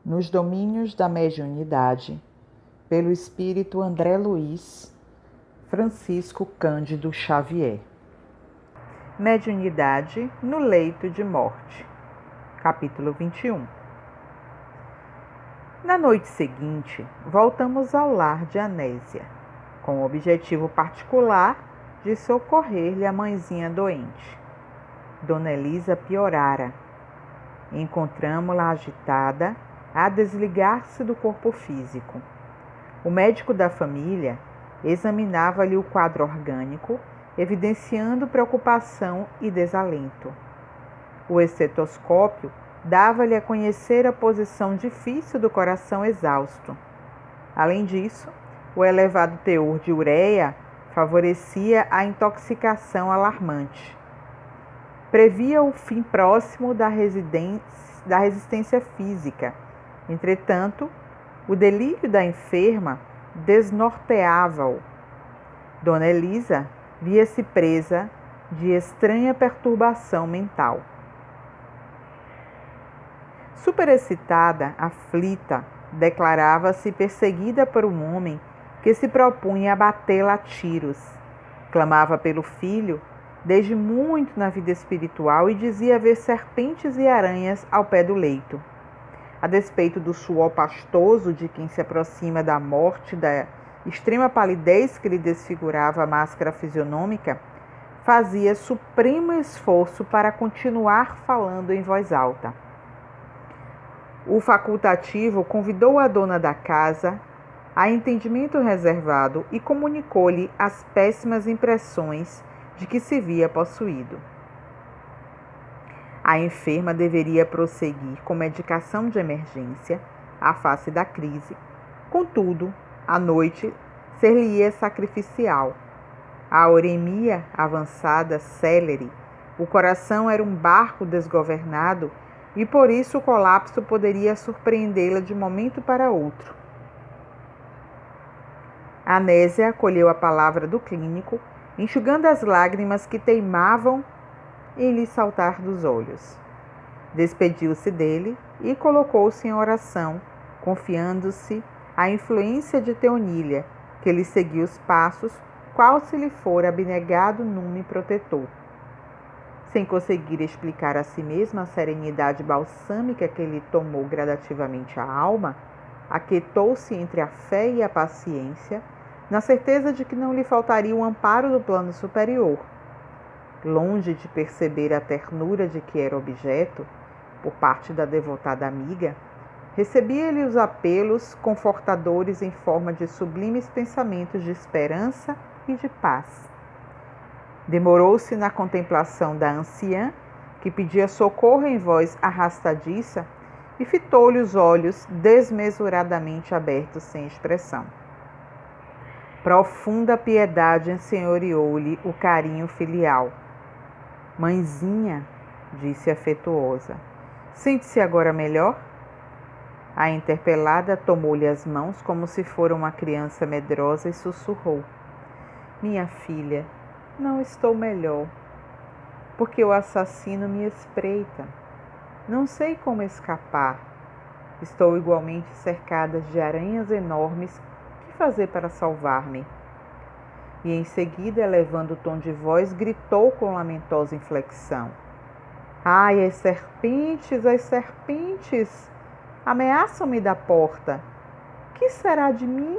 nos domínios da mediunidade, pelo espírito André Luiz Francisco Cândido Xavier. Mediunidade no leito de morte. Capítulo 21. Na noite seguinte, voltamos ao lar de Anésia, com o objetivo particular de socorrer-lhe a mãezinha doente. Dona Elisa piorara. Encontramo-la agitada, a desligar-se do corpo físico. O médico da família examinava-lhe o quadro orgânico, evidenciando preocupação e desalento. O estetoscópio dava-lhe a conhecer a posição difícil do coração exausto. Além disso, o elevado teor de ureia favorecia a intoxicação alarmante. Previa o fim próximo da resistência física. Entretanto, o delírio da enferma desnorteava-o. Dona Elisa via-se presa de estranha perturbação mental. Superexcitada, aflita, declarava-se perseguida por um homem que se propunha abatê-la a tiros. Clamava pelo filho desde muito na vida espiritual e dizia ver serpentes e aranhas ao pé do leito. A despeito do suor pastoso de quem se aproxima da morte, da extrema palidez que lhe desfigurava a máscara fisionômica, fazia supremo esforço para continuar falando em voz alta. O facultativo convidou a dona da casa a entendimento reservado e comunicou-lhe as péssimas impressões de que se via possuído. A enferma deveria prosseguir com medicação de emergência à face da crise. Contudo, a noite ser-lhe-ia sacrificial. A uremia avançada, célere, o coração era um barco desgovernado e por isso o colapso poderia surpreendê-la de momento para outro. Anésia acolheu a palavra do clínico, enxugando as lágrimas que teimavam em lhe saltar dos olhos. Despediu-se dele e colocou-se em oração, confiando-se à influência de Teonília, que lhe seguia os passos, qual se lhe fora abnegado nume protetor. Sem conseguir explicar a si mesma a serenidade balsâmica que lhe tomou gradativamente a alma, aquietou-se entre a fé e a paciência, na certeza de que não lhe faltaria o amparo do plano superior. Longe de perceber a ternura de que era objeto, por parte da devotada amiga, recebia-lhe os apelos confortadores em forma de sublimes pensamentos de esperança e de paz. Demorou-se na contemplação da anciã, que pedia socorro em voz arrastadiça, e fitou-lhe os olhos desmesuradamente abertos sem expressão. Profunda piedade ensenhoreou-lhe o carinho filial. Mãezinha, disse afetuosa, sente-se agora melhor? A interpelada tomou-lhe as mãos como se fora uma criança medrosa e sussurrou: minha filha, não estou melhor, porque o assassino me espreita. Não sei como escapar. Estou igualmente cercada de aranhas enormes. Que fazer para salvar-me? E em seguida, elevando o tom de voz, gritou com lamentosa inflexão: ai, as serpentes, as serpentes! Ameaçam-me da porta. Que será de mim?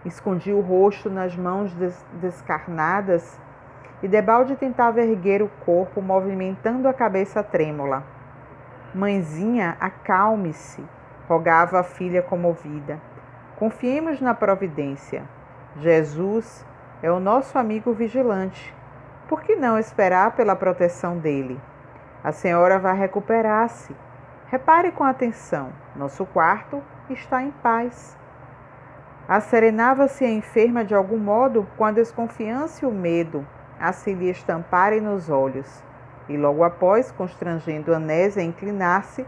Escondi o rosto nas mãos descarnadas e debalde tentava erguer o corpo, movimentando a cabeça trêmula. Mãezinha, acalme-se, rogava a filha comovida. Confiemos na providência. Jesus é o nosso amigo vigilante. Por que não esperar pela proteção dele? A senhora vai recuperar-se. Repare com atenção, nosso quarto está em paz. Asserenava-se a enferma de algum modo com a desconfiança e o medo a se lhe estamparem nos olhos, e logo após, constrangendo Anésia a inclinar-se,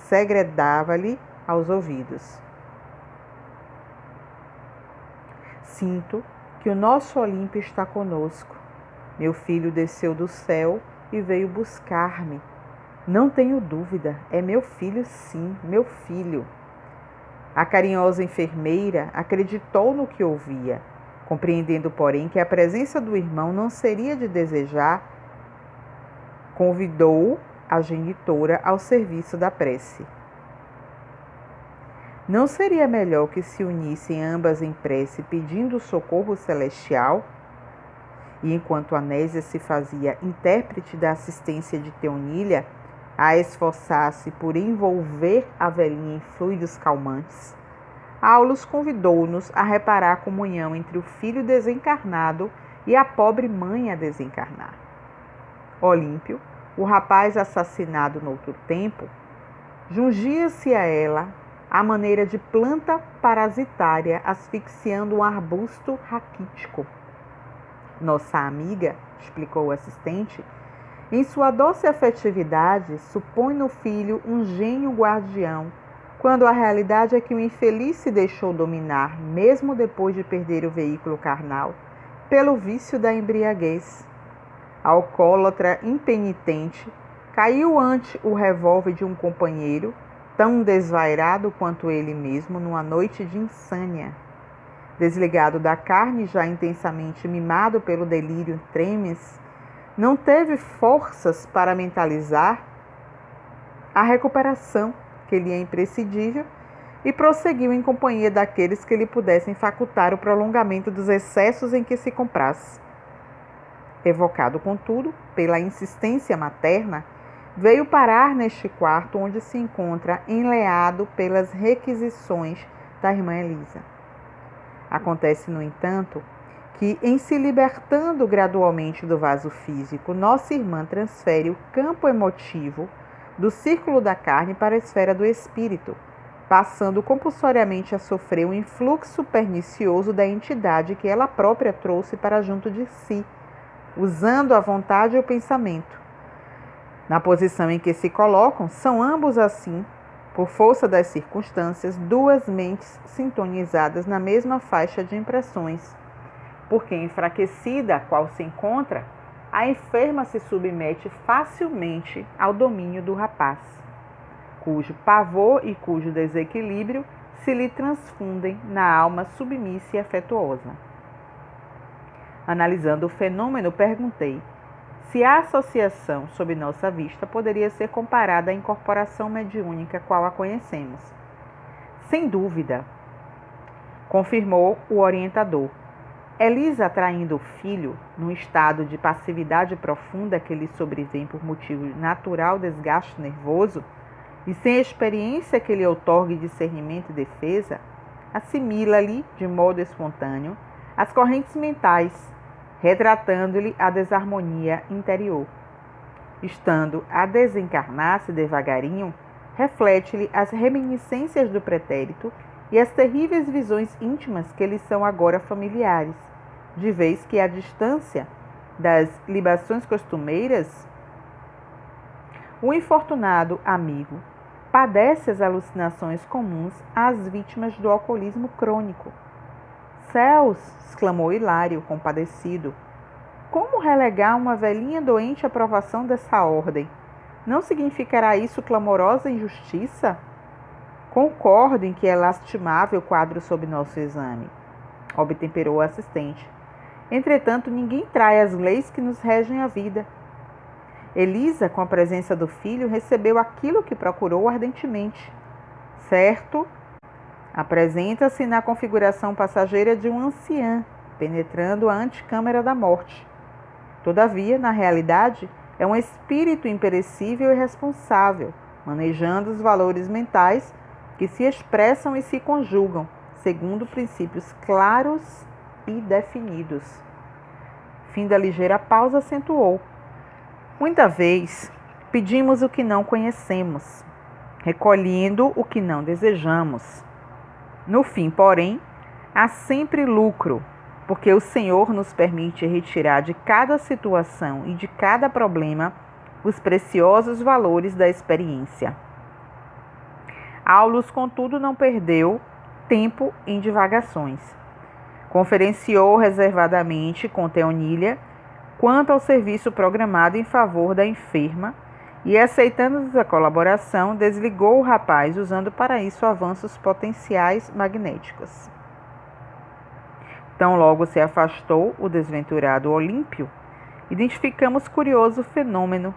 segredava-lhe aos ouvidos: sinto que o nosso Olímpio está conosco. Meu filho desceu do céu e veio buscar-me. Não tenho dúvida, é meu filho, sim, meu filho. A carinhosa enfermeira acreditou no que ouvia, compreendendo, porém, que a presença do irmão não seria de desejar, convidou a genitora ao serviço da prece. Não seria melhor que se unissem ambas em prece pedindo socorro celestial? E enquanto Anésia se fazia intérprete da assistência de Teonília, a esforçar-se por envolver a velhinha em fluidos calmantes, Aulus convidou-nos a reparar a comunhão entre o filho desencarnado e a pobre mãe a desencarnar. Olímpio, o rapaz assassinado noutro tempo, jungia-se a ela à maneira de planta parasitária asfixiando um arbusto raquítico. Nossa amiga, explicou o assistente, em sua doce afetividade, supõe no filho um gênio guardião, quando a realidade é que o infeliz se deixou dominar, mesmo depois de perder o veículo carnal, pelo vício da embriaguez. Alcoólatra impenitente, caiu ante o revólver de um companheiro, tão desvairado quanto ele mesmo, numa noite de insânia. Desligado da carne, já intensamente mimado pelo delírio tremens, não teve forças para mentalizar a recuperação, que lhe é imprescindível, e prosseguiu em companhia daqueles que lhe pudessem facultar o prolongamento dos excessos em que se comprasse. Evocado, contudo, pela insistência materna, veio parar neste quarto onde se encontra enleado pelas requisições da irmã Elisa. Acontece, no entanto, que, em se libertando gradualmente do vaso físico, nossa irmã transfere o campo emotivo do círculo da carne para a esfera do espírito, passando compulsoriamente a sofrer um influxo pernicioso da entidade que ela própria trouxe para junto de si, usando a vontade e o pensamento. Na posição em que se colocam, são ambos assim, por força das circunstâncias, duas mentes sintonizadas na mesma faixa de impressões, porque, enfraquecida a qual se encontra, a enferma se submete facilmente ao domínio do rapaz, cujo pavor e cujo desequilíbrio se lhe transfundem na alma submissa e afetuosa. Analisando o fenômeno, perguntei se a associação sob nossa vista poderia ser comparada à incorporação mediúnica qual a conhecemos. Sem dúvida, confirmou o orientador. Elisa, atraindo o filho, num estado de passividade profunda que lhe sobrevém por motivo de natural desgaste nervoso, e sem experiência que lhe outorgue discernimento e defesa, assimila-lhe, de modo espontâneo, as correntes mentais, retratando-lhe a desarmonia interior. Estando a desencarnar-se devagarinho, reflete-lhe as reminiscências do pretérito e as terríveis visões íntimas que lhe são agora familiares, de vez que à distância das libações costumeiras, o infortunado amigo padece as alucinações comuns às vítimas do alcoolismo crônico. Céus! Exclamou Hilário, compadecido. Como relegar uma velhinha doente à provação dessa ordem? Não significará isso clamorosa injustiça? Concordo em que é lastimável o quadro sob nosso exame, obtemperou o assistente. Entretanto, ninguém trai as leis que nos regem a vida. Elisa, com a presença do filho, recebeu aquilo que procurou ardentemente. Certo, apresenta-se na configuração passageira de um anciã, penetrando a antecâmara da morte. Todavia, na realidade, é um espírito imperecível e responsável, manejando os valores mentais que se expressam e se conjugam, segundo princípios claros e definidos. Fim da ligeira pausa, acentuou. Muita vez pedimos o que não conhecemos, recolhendo o que não desejamos. No fim, porém, há sempre lucro, porque o Senhor nos permite retirar de cada situação e de cada problema os preciosos valores da experiência. Aulus, contudo, não perdeu tempo em divagações. Conferenciou reservadamente com Teonília quanto ao serviço programado em favor da enferma e, aceitando a colaboração, desligou o rapaz, usando para isso avanços potenciais magnéticos. Tão logo se afastou o desventurado Olímpio, identificamos curioso fenômeno.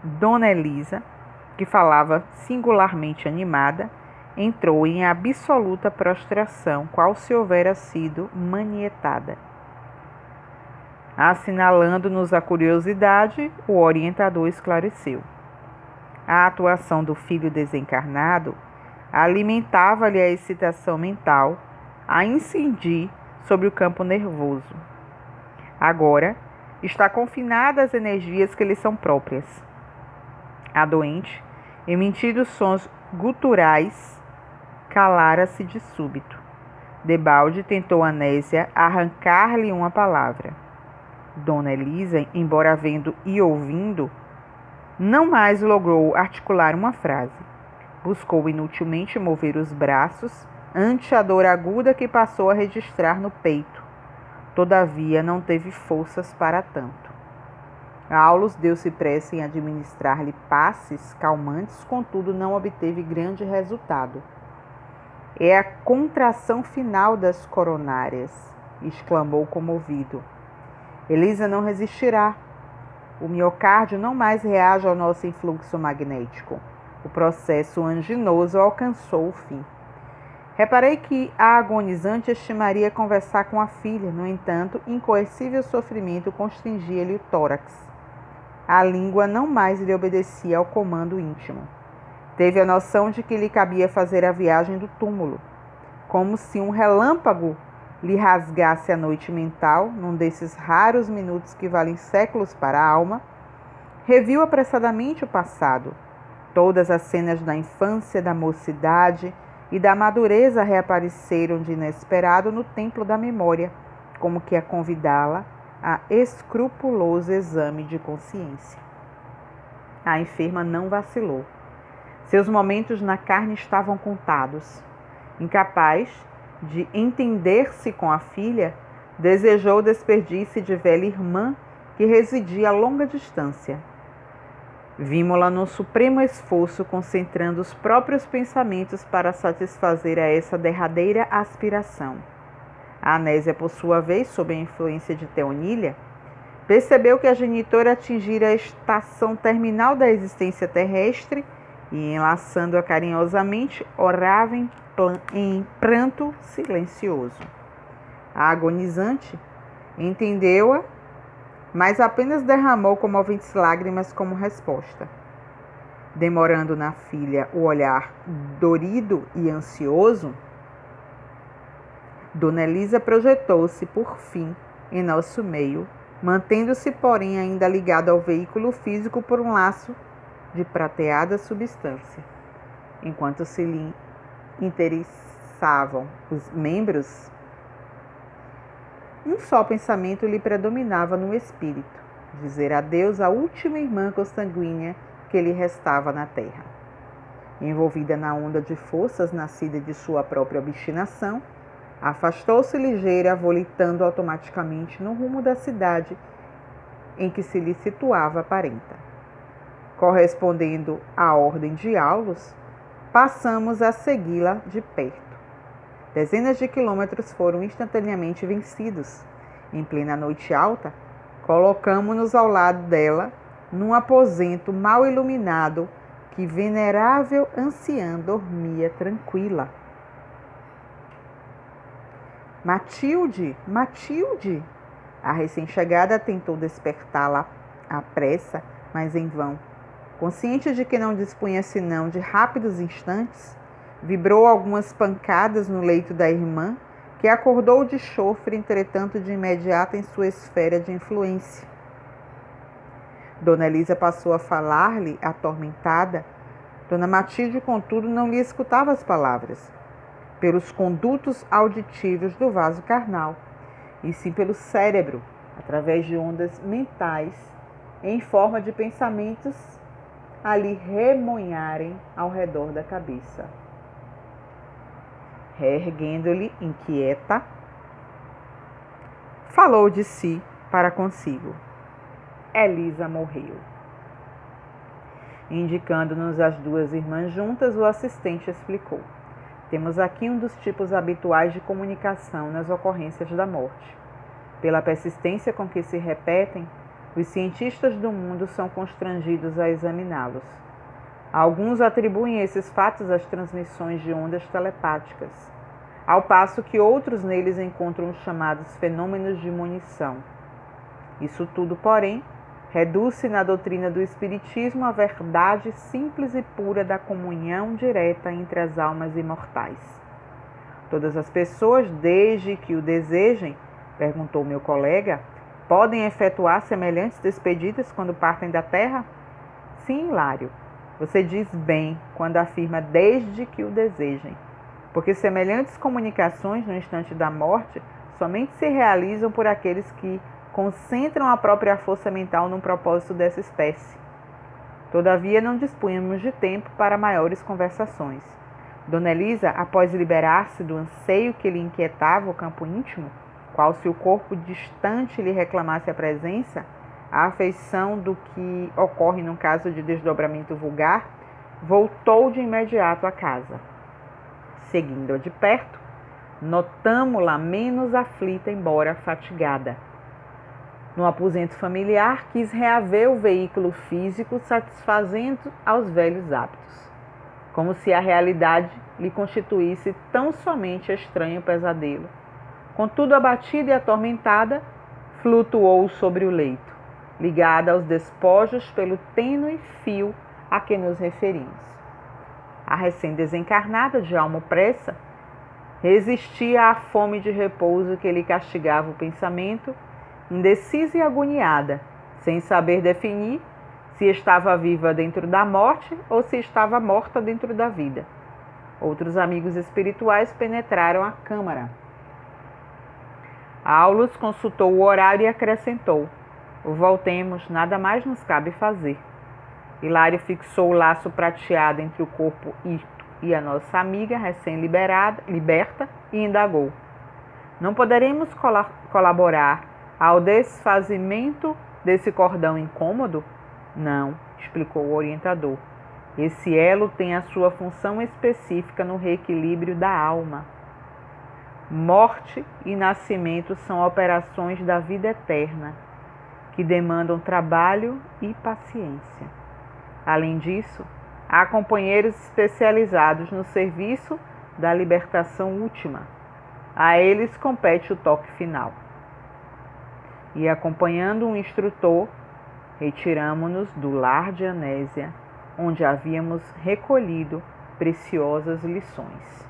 Dona Elisa, que falava singularmente animada, entrou em absoluta prostração, qual se houvera sido manietada. Assinalando-nos a curiosidade, o orientador esclareceu. A atuação do filho desencarnado alimentava-lhe a excitação mental, a incidir sobre o campo nervoso. Agora, está confinada às energias que lhe são próprias. A doente, emitindo sons guturais, calara-se de súbito. Debalde tentou Anésia arrancar-lhe uma palavra. Dona Elisa, embora vendo e ouvindo, não mais logrou articular uma frase. Buscou inutilmente mover os braços ante a dor aguda que passou a registrar no peito. Todavia, não teve forças para tanto. Aulos deu-se pressa em administrar-lhe passes calmantes, contudo não obteve grande resultado. É a contração final das coronárias, exclamou comovido. Elisa não resistirá. O miocárdio não mais reage ao nosso influxo magnético. O processo anginoso alcançou o fim. Reparei que a agonizante estimaria conversar com a filha, no entanto, incoercível sofrimento constrangia-lhe o tórax. A língua não mais lhe obedecia ao comando íntimo. Teve a noção de que lhe cabia fazer a viagem do túmulo, como se um relâmpago lhe rasgasse a noite mental, num desses raros minutos que valem séculos para a alma. Reviu apressadamente o passado. Todas as cenas da infância, da mocidade e da madureza reapareceram de inesperado no templo da memória, como que a convidá-la a escrupuloso exame de consciência. A enferma não vacilou. Seus momentos na carne estavam contados. Incapaz de entender-se com a filha, desejou despedir-se de velha irmã que residia a longa distância. Vimo-la no supremo esforço, concentrando os próprios pensamentos para satisfazer a essa derradeira aspiração. A Anésia, por sua vez, sob a influência de Teonília, percebeu que a genitora atingira a estação terminal da existência terrestre e, enlaçando-a carinhosamente, orava em pranto silencioso. A agonizante entendeu-a, mas apenas derramou comoventes lágrimas como resposta. Demorando na filha o olhar dorido e ansioso, Dona Elisa projetou-se, por fim, em nosso meio, mantendo-se, porém, ainda ligada ao veículo físico por um laço de prateada substância. Enquanto se lhe interessavam os membros, um só pensamento lhe predominava no espírito: dizer adeus à última irmã consanguínea que lhe restava na terra. Envolvida na onda de forças nascida de sua própria obstinação, afastou-se ligeira, volitando automaticamente no rumo da cidade em que se lhe situava a parenta. Correspondendo à ordem de Aulos, passamos a segui-la de perto. Dezenas de quilômetros foram instantaneamente vencidos. Em plena noite alta, colocamo-nos ao lado dela, num aposento mal iluminado, que venerável anciã dormia tranquila. Matilde, Matilde! A recém-chegada tentou despertá-la à pressa, mas em vão. Consciente de que não dispunha senão de rápidos instantes, vibrou algumas pancadas no leito da irmã, que acordou de chofre, entretanto de imediato em sua esfera de influência. Dona Elisa passou a falar-lhe, atormentada. Dona Matilde, contudo, não lhe escutava as palavras, pelos condutos auditivos do vaso carnal, e sim pelo cérebro, através de ondas mentais, em forma de pensamentos, a lhe remoinharem ao redor da cabeça. Reerguendo-lhe inquieta, falou de si para consigo: Elisa morreu. Indicando-nos as duas irmãs juntas, o assistente explicou: temos aqui um dos tipos habituais de comunicação nas ocorrências da morte. Pela persistência com que se repetem, os cientistas do mundo são constrangidos a examiná-los. Alguns atribuem esses fatos às transmissões de ondas telepáticas, ao passo que outros neles encontram os chamados fenômenos de munição. Isso tudo, porém, reduz-se na doutrina do Espiritismo à verdade simples e pura da comunhão direta entre as almas imortais. Todas as pessoas, desde que o desejem, perguntou meu colega, podem efetuar semelhantes despedidas quando partem da Terra? Sim, Hilário, você diz bem quando afirma desde que o desejem, porque semelhantes comunicações no instante da morte somente se realizam por aqueles que concentram a própria força mental num propósito dessa espécie. Todavia, não dispunhamos de tempo para maiores conversações. Dona Elisa, após liberar-se do anseio que lhe inquietava o campo íntimo, qual se o corpo distante lhe reclamasse a presença, a afeição do que ocorre num caso de desdobramento vulgar, voltou de imediato à casa. Seguindo-a de perto, notamo-la menos aflita, embora fatigada. No aposento familiar, quis reaver o veículo físico, satisfazendo aos velhos hábitos, como se a realidade lhe constituísse tão somente estranho pesadelo. Contudo, abatida e atormentada, flutuou sobre o leito, ligada aos despojos pelo tênue fio a que nos referimos. A recém-desencarnada, de alma opressa, resistia à fome de repouso que lhe castigava o pensamento, indecisa e agoniada, sem saber definir se estava viva dentro da morte ou se estava morta dentro da vida. Outros amigos espirituais penetraram a câmara. Aulus consultou o horário e acrescentou: voltemos, nada mais nos cabe fazer. Hilário fixou o laço prateado entre o corpo e a nossa amiga recém-liberta e indagou: não poderemos colaborar ao desfazimento desse cordão incômodo? Não, explicou o orientador. Esse elo tem a sua função específica no reequilíbrio da alma. Morte e nascimento são operações da vida eterna, que demandam trabalho e paciência. Além disso, há companheiros especializados no serviço da libertação última. A eles compete o toque final. E acompanhando um instrutor, retiramo-nos do lar de Anésia, onde havíamos recolhido preciosas lições.